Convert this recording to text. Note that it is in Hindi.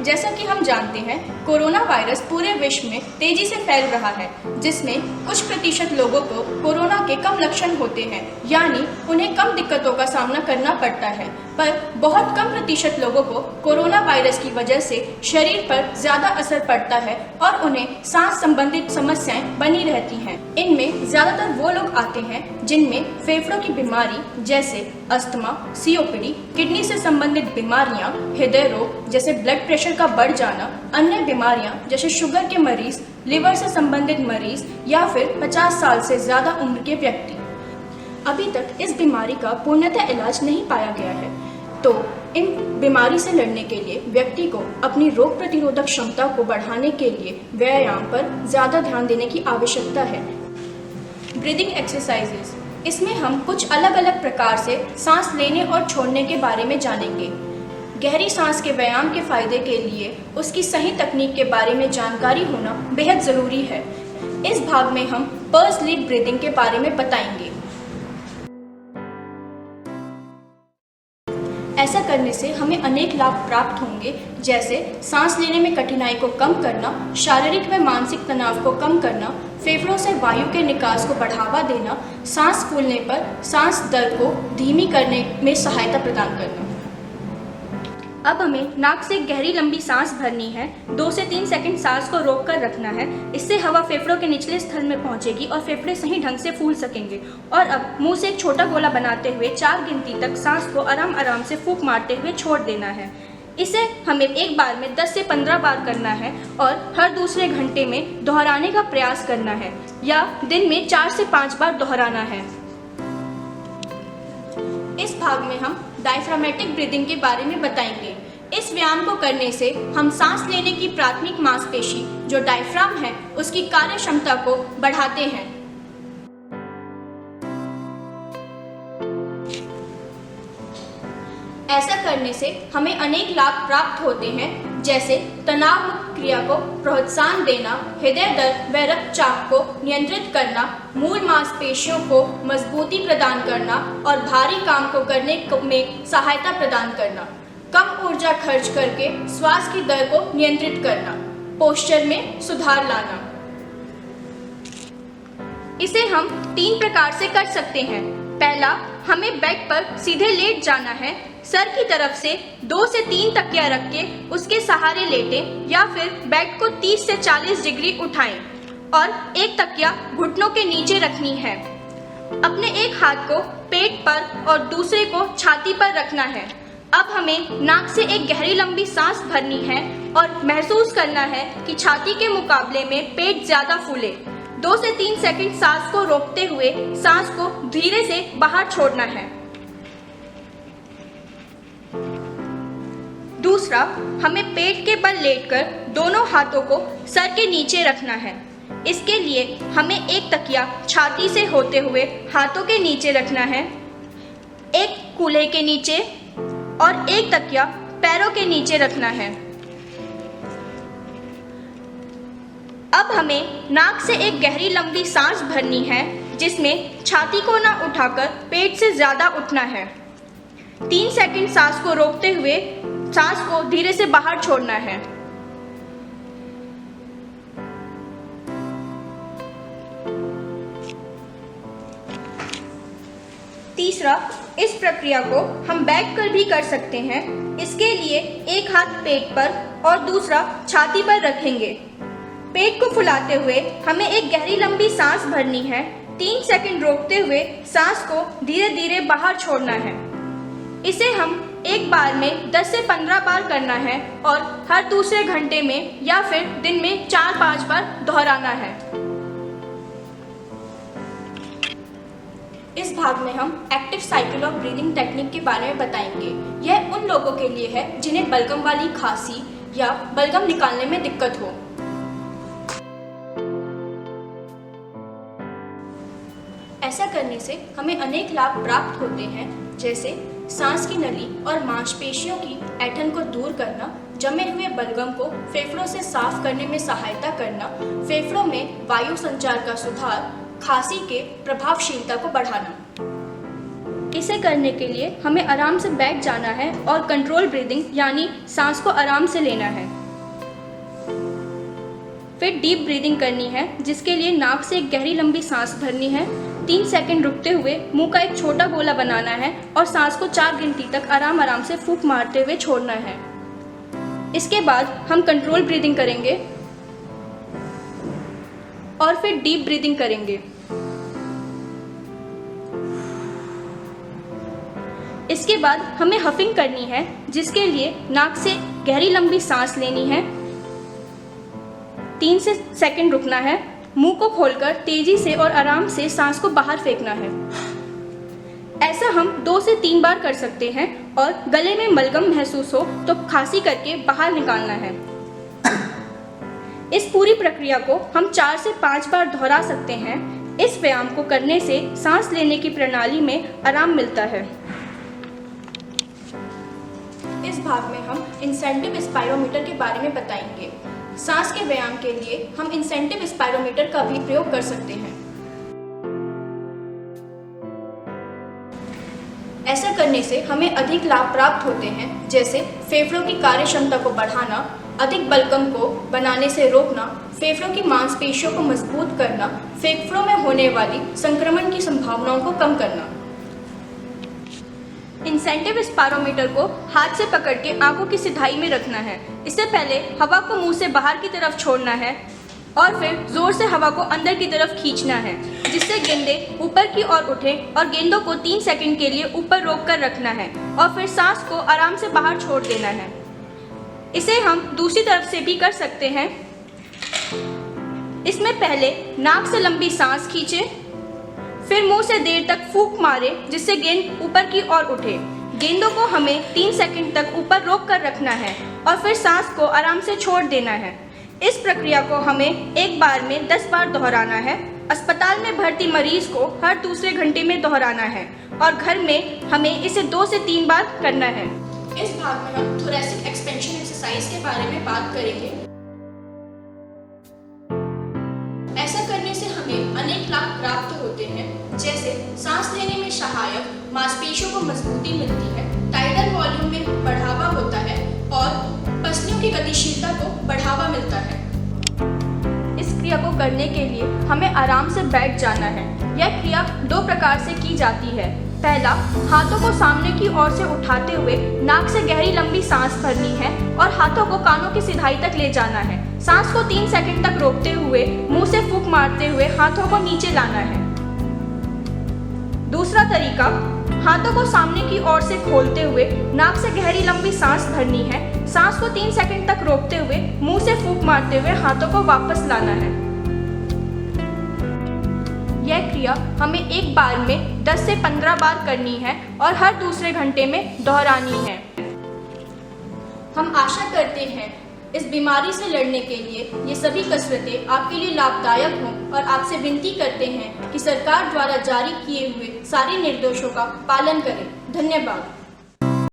जैसा कि हम जानते हैं, कोरोना वायरस पूरे विश्व में तेजी से फैल रहा है, जिसमें कुछ प्रतिशत लोगों को कोरोना के कम लक्षण होते हैं, यानी उन्हें कम दिक्कतों का सामना करना पड़ता है। पर बहुत कम प्रतिशत लोगों को कोरोना वायरस की वजह से शरीर पर ज्यादा असर पड़ता है और उन्हें सांस संबंधित समस्याएं बनी रहती हैं। इनमें ज्यादातर वो लोग आते हैं जिनमें फेफड़ों की बीमारी जैसे अस्थमा, सीओपीडी, किडनी से संबंधित बीमारियां, हृदय रोग जैसे ब्लड प्रेशर का बढ़ जाना, अन्य बीमारियां जैसे शुगर के मरीज, लिवर से संबंधित मरीज या फिर 50 साल से ज्यादा उम्र के व्यक्ति। अभी तक इस बीमारी का पूर्णतः इलाज नहीं पाया गया है, तो इन बीमारी से लड़ने के लिए व्यक्ति को अपनी रोग प्रतिरोधक क्षमता को बढ़ाने के लिए व्यायाम पर ज्यादा ध्यान देने की आवश्यकता है। ब्रीदिंग एक्सरसाइजेस, इसमें हम कुछ अलग अलग प्रकार से सांस लेने और छोड़ने के बारे में जानेंगे। गहरी सांस के व्यायाम के फायदे के लिए उसकी सही तकनीक के बारे में जानकारी होना बेहद ज़रूरी है। इस भाग में हम पर्स लीड ब्रीदिंग के बारे में बताएंगे। ऐसा करने से हमें अनेक लाभ प्राप्त होंगे, जैसे सांस लेने में कठिनाई को कम करना, शारीरिक व मानसिक तनाव को कम करना, फेफड़ों से वायु के निकास को बढ़ावा देना, सांस फूलने पर सांस दर को धीमी करने में सहायता प्रदान करना। अब हमें नाक से गहरी लंबी सांस भरनी है। 2 से 3 सेकंड सांस को रोककर रखना है। इससे हवा फेफड़ों के निचले स्थल में पहुंचेगी और फेफड़े सही ढंग से फूल सकेंगे। और अब मुंह से एक छोटा गोला बनाते हुए 4 गिनती तक सांस को आराम आराम से फूंक मारते हुए छोड़ देना है। इसे हमें एक बार में 10 से 15 बार करना है और हर दूसरे घंटे में दोहराने का प्रयास करना है या दिन में 4 से 5 बार दोहराना है। इस भाग में हम डायफ्रामेटिक ब्रीदिंग के बारे में बताएंगे। इस व्यायाम को करने से हम सांस लेने की प्राथमिक मांसपेशी जो डायफ्राम है उसकी कार्य क्षमता को बढ़ाते हैं। ऐसा करने से हमें अनेक लाभ प्राप्त होते हैं, जैसे तनाव मुक्त क्रिया को प्रोत्साहन देना, हृदय दर व रक्तचाप को नियंत्रित करना, मूल मांसपेशियों को मजबूती प्रदान करना और भारी काम को करने में सहायता प्रदान करना, कम ऊर्जा खर्च करके श्वास की दर को नियंत्रित करना, पोस्चर में सुधार लाना। इसे हम 3 प्रकार से कर सकते हैं। पहला, हमें बेड पर सीधे लेट जाना है। सर की तरफ से 2 से 3 तकिया रख के उसके सहारे लेटें या फिर बेड को 30 से 40 डिग्री उठाएं और एक तकिया घुटनों के नीचे रखनी है। अपने एक हाथ को पेट पर और दूसरे को छाती पर रखना है। अब हमें नाक से एक गहरी लंबी सांस भरनी है और महसूस करना है कि छाती के मुकाबले में पेट ज्यादा फूले। 2 से 3 सेकंड सांस को रोकते हुए सांस को धीरे से बाहर छोड़ना है। दूसरा, हमें पेट के बल लेटकर दोनों हाथों को सर के नीचे रखना है। इसके लिए हमें एक तकिया छाती से होते हुए हाथों के नीचे रखना है, एक कूल्हे के नीचे और एक तकिया पैरों के नीचे रखना है। अब हमें नाक से एक गहरी लंबी सांस भरनी है, जिसमें छाती को ना उठाकर पेट से ज्यादा उठना है। 3 सेकंड सांस को रोकते हुए सांस को धीरे से बाहर छोड़ना है। तीसरा, इस प्रक्रिया को हम बैठकर भी कर सकते हैं। इसके लिए एक हाथ पेट पर और दूसरा छाती पर रखेंगे। पेट को फुलाते हुए हमें एक गहरी लंबी सांस भरनी है। 3 सेकंड रोकते हुए सांस को धीरे धीरे बाहर छोड़ना है। इसे हम एक बार में 10 से 15 बार करना है और हर दूसरे घंटे में या फिर दिन में 4-5 बार दोहराना है। इस भाग में हम active cycle of breathing technique के बारे में बताएंगे। यह उन लोगों के लिए है जिन्हें बलगम वाली खांसी या बलगम निकालने में दिक्कत हो। ऐसा करने से हमें अनेक लाभ प्राप्त होते हैं, जैसे सांस की नली और मांसपेशियों की ऐंठन को दूर करना, जमे हुए बलगम को फेफड़ों से साफ करने में सहायता करना, फेफड़ों में वायु संचार का सुधार, खांसी के प्रभावशीलता को बढ़ाना। इसे करने के लिए हमें आराम से बैठ जाना है और कंट्रोल ब्रीदिंग यानी सांस को आराम से लेना है। फिर डीप ब्रीदिंग करनी है, जिसके लिए नाक से एक गहरी लंबी सांस भरनी है। 3 सेकंड रुकते हुए मुंह का एक छोटा गोला बनाना है और सांस को 4 गिनती तक आराम से फूंक मारते हुए छोड़ना है। इसके बाद हम कंट्रोल ब्रीदिंग करेंगे और फिर डीप ब्रीदिंग करेंगे। इसके बाद हमें हफिंग करनी है, जिसके लिए नाक से गहरी लंबी सांस लेनी है। 3 सेकंड रुकना है, मुंह को खोलकर तेजी से और आराम से सांस को बाहर फेंकना है। ऐसा हम 2 से 3 बार कर सकते हैं और गले में मलगम महसूस हो तो खांसी करके बाहर निकालना है। इस पूरी प्रक्रिया को हम 4 से 5 बार दोहरा सकते हैं। इस व्यायाम को करने से सांस लेने की प्रणाली में आराम मिलता है। इस भाग में हम इंसेंटिव स्पायरोमीटर के बारे में बताएंगे। सांस के व्यायाम के लिए हम इंसेंटिव स्पायरोमीटर का भी प्रयोग कर सकते हैं। ऐसा करने से हमें अधिक लाभ प्राप्त होते हैं, जैसे फेफड़ों की कार्य क्षमता को बढ़ाना, अधिक बलगम को बनाने से रोकना, फेफड़ों की मांसपेशियों को मजबूत करना, फेफड़ों में होने वाली संक्रमण की संभावनाओं को कम करना। इंसेंटिव स्पायरोमीटर को हाथ से पकड़ के आंखों की सिधाई में रखना है। इससे पहले हवा को मुंह से बाहर की तरफ छोड़ना है और फिर जोर से हवा को अंदर की तरफ खींचना है, जिससे गेंदें ऊपर की ओर उठें और गेंदों को 3 सेकंड के लिए ऊपर रोक कर रखना है और फिर सांस को आराम से बाहर छोड़ देना है। इसे हम दूसरी तरफ से भी कर सकते हैं। इसमें पहले नाक से लंबी सांस खींचे, फिर मुंह से देर तक फूंक मारे, जिससे गेंद ऊपर की ओर उठे। गेंदों को हमें 3 सेकंड तक ऊपर रोक कर रखना है और फिर सांस को आराम से छोड़ देना है। इस प्रक्रिया को हमें एक बार में 10 बार दोहराना है। अस्पताल में भर्ती मरीज को हर दूसरे घंटे में दोहराना है और घर में हमें इसे 2 से 3 बार करना है। इस भाग में हम थोरैसिक एक्सपेंशन एक्सरसाइज के बारे में बात करेंगे। ऐसा करने से हमें अनेक लाभ प्राप्त होते हैं, जैसे सांस लेने में सहायक, मांसपेशियों को मजबूती मिलती है, टाइडल वॉल्यूम में बढ़ावा होता है और पसलियों की गतिशीलता को बढ़ावा मिलता है। इस क्रिया को करने के लिए हमें आराम से बैठ जाना है। यह क्रिया 2 प्रकार से की जाती है। पहला, हाथों को सामने की ओर से उठाते हुए नाक से गहरी लंबी सांस भरनी है और हाथों को कानों की सिधाई तक ले जाना है। सांस को 3 सेकंड तक रोकते हुए मुंह से फूंक मारते हुए हाथों को नीचे लाना है। दूसरा तरीका, हाथों को सामने की ओर से खोलते हुए नाक से गहरी लंबी सांस भरनी है। सांस को 3 सेकंड तक रोकते हुए मुंह से फूंक मारते हुए हाथों को वापस लाना है। यह क्रिया हमें एक बार में 10 से 15 बार करनी है और हर दूसरे घंटे में दोहरानी है। हम आशा करते हैं इस बीमारी से लड़ने के लिए ये सभी कसरतें आपके लिए लाभदायक हों और आपसे विनती करते हैं कि सरकार द्वारा जारी किए हुए सारे निर्देशों का पालन करें। धन्यवाद।